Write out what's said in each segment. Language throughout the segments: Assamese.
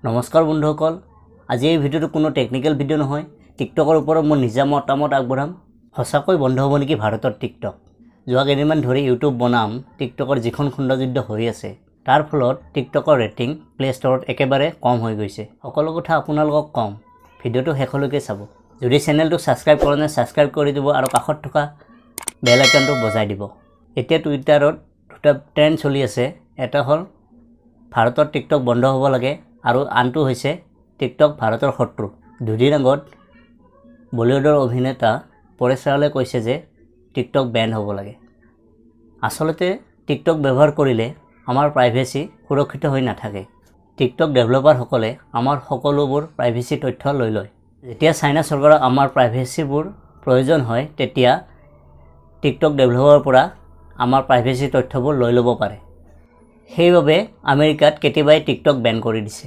নমস্কাৰ বন্ধুসকল, আজি এই ভিডিঅ'টো কোনো টেকনিক্যাল ভিডিঅ' নহয়। টিকটকৰ ওপৰত মই নিজা মতামত আগবঢ়াম। সঁচাকৈ বন্ধ হ'ব নেকি ভাৰতৰ টিকটক? যোৱা কেইদিনমান ধৰি ইউটিউব বনাম টিকটকৰ যিখন খুন্দযুদ্ধ হৈ আছে, তাৰ ফলত টিকটকৰ ৰেটিং প্লে ষ্টৰত একেবাৰে কম হৈ গৈছে। সকলো কথা আপোনালোকক কম, ভিডিঅ'টো শেষলৈকে চাব। যদি চেনেলটো ছাবস্ক্ৰাইব কৰা নাই ছাবস্ক্ৰাইব কৰি দিব আৰু কাষত থকা বেল আইকনটো বজাই দিব। এতিয়া টুইটাৰত দুটা ট্ৰেণ্ড চলি আছে। এটা হ'ল ভাৰতৰ টিকটক বন্ধ হ'ব লাগে আৰু আনটো হৈছে টিকটক ভাৰতৰ শত্ৰু। দুদিন আগত বলিউডৰ অভিনেতা পৰেশ ৰাৱলে কৈছে যে টিকটক বেন হ'ব লাগে। আচলতে টিকটক ব্যৱহাৰ কৰিলে আমাৰ প্ৰাইভেচি সুৰক্ষিত হৈ নাথাকে। টিকটক ডেভেলপাৰসকলে আমাৰ সকলোবোৰ প্ৰাইভেচি তথ্য লৈ লয়। যেতিয়া চাইনা চৰকাৰক আমাৰ প্ৰাইভেচিবোৰ প্ৰয়োজন হয়, তেতিয়া টিকটক ডেভেলপাৰৰ পৰা আমাৰ প্ৰাইভেচি তথ্যবোৰ লৈ ল'ব পাৰে। সেইবাবে আমেৰিকাত কেতিয়াবাই টিকটক বেন কৰি দিছে।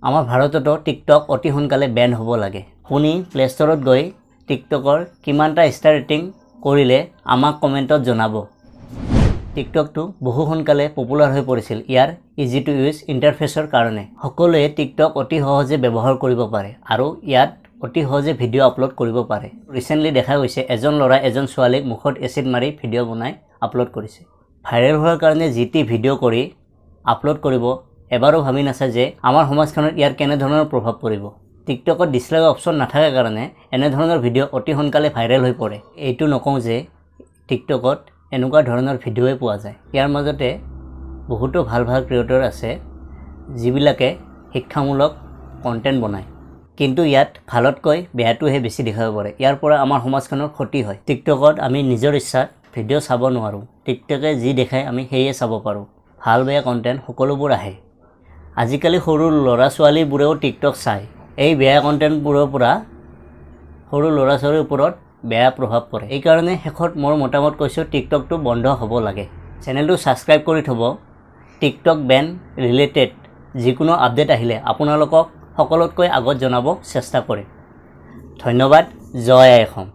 আমাৰ ভাৰততো টিকটক অতি সোনকালে বেন হ'ব লাগে। আপুনি প্লে ষ্টৰত গৈ টিকটকৰ কিমানটা ষ্টাৰ ৰেটিং কৰিলে আমাক কমেণ্টত জনাব। টিকটকটো বহু সোনকালে পপুলাৰ হৈ পৰিছিল ইয়াৰ ইজি টু ইউজ ইণ্টাৰফেচৰ কাৰণে। সকলোৱে টিকটক অতি সহজে ব্যৱহাৰ কৰিব পাৰে আৰু ইয়াত অতি সহজে ভিডিঅ' আপলোড কৰিব পাৰে। ৰিচেণ্টলি দেখা গৈছে এজন ল'ৰা এজন ছোৱালীক মুখত এচিড মাৰি ভিডিঅ' বনাই আপলোড কৰিছে। ভাইৰেল হোৱাৰ কাৰণে যি টি ভিডিঅ' কৰি আপলোড কৰিব, এবাৰো ভাবি নাচায় যে আমাৰ সমাজখনত ইয়াৰ কেনেধৰণৰ প্ৰভাৱ পৰিব। টিকটকত ডিছলাইক অপশ্যন নাথাকে কাৰণে এনেধৰণৰ ভিডিঅ' অতি সোনকালে ভাইৰেল হৈ পৰে। এইটো নকওঁ যে টিকটকত এনেকুৱা ধৰণৰ ভিডিঅ'ই পোৱা যায়। ইয়াৰ মাজতে বহুতো ভাল ভাল ক্ৰিয়েটৰ আছে যিবিলাকে শিক্ষামূলক কণ্টেণ্ট বনায়, কিন্তু ইয়াত ভালতকৈ বেয়াটোহে বেছি দেখাব পাৰে। ইয়াৰ পৰা আমাৰ সমাজখনৰ ক্ষতি হয়। টিকটকত আমি নিজৰ ইচ্ছাত ভিডিঅ' চাব নোৱাৰোঁ। টিকটকে যি দেখায় আমি সেয়ে চাব পাৰোঁ। ভাল বেয়া কণ্টেণ্ট সকলোবোৰ আহে। আজিকালি সৰু ল'ৰা ছোৱালীবোৰেও টিকটক চায়। এই বেয়া কণ্টেণ্টবোৰৰ পৰা সৰু ল'ৰা ছোৱালীৰ ওপৰত বেয়া প্ৰভাৱ পৰে। এইকাৰণে শেষত মোৰ মতামত কৈছোঁ, টিকটকটো বন্ধ হ'ব লাগে। চেনেলটো ছাবস্ক্ৰাইব কৰি থ'ব। টিকটক বেন ৰিলেটেড যিকোনো আপডেট আহিলে আপোনালোকক সকলোতকৈ আগত জনাব চেষ্টা কৰিম। ধন্যবাদ। জয় আই অসম।